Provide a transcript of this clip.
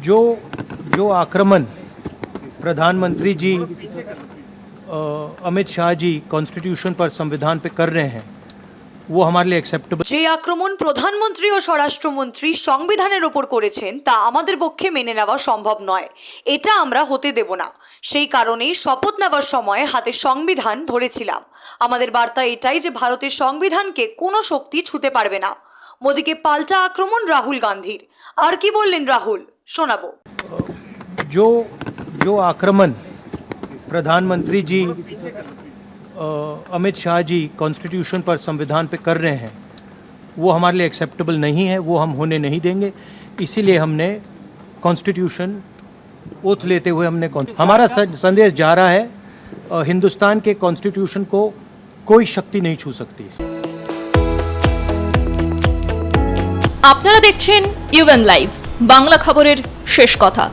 जो जो आक्रमण प्रधानमंत्री जी अमित शाह जी कॉन्स्टिट्यूशन पर संविधान पे कर रहे हैं वो हमारे लिए एक्सेप्टेबल। যে আক্রমণ প্রধানমন্ত্রী ও স্বরাষ্ট্রমন্ত্রী সংবিধানের ওপর করেছেন তা আমাদের পক্ষে মেনে নেওয়া সম্ভব নয়, এটা আমরা হতে দেব না। সেই কারণেই শপথ নেওয়ার সময় হাতে সংবিধান ধরেছিলাম। আমাদের বার্তা এটাই যে ভারতের সংবিধানকে কোনো শক্তি ছুঁতে পারবে না। মোদীকে পাল্টা আক্রমণ রাহুল গান্ধীর। আর কি বললেন রাহুল, শোনাবো। जो जो आक्रमण प्रधानमंत्री जी अमित शाह जी कॉन्स्टिट्यूशन पर संविधान पे कर रहे हैं वो हमारे लिए एक्सेप्टेबल नहीं है, वो हम होने नहीं देंगे। इसीलिए हमने कॉन्स्टिट्यूशन ओथ लेते हुए हमारा संदेश जा रहा है, हिंदुस्तान के कॉन्स्टिट्यूशन को कोई शक्ति नहीं छू सकती है। আপনারা দেখছেন ইউএন লাইভ, বাংলা খবরের শেষ কথা।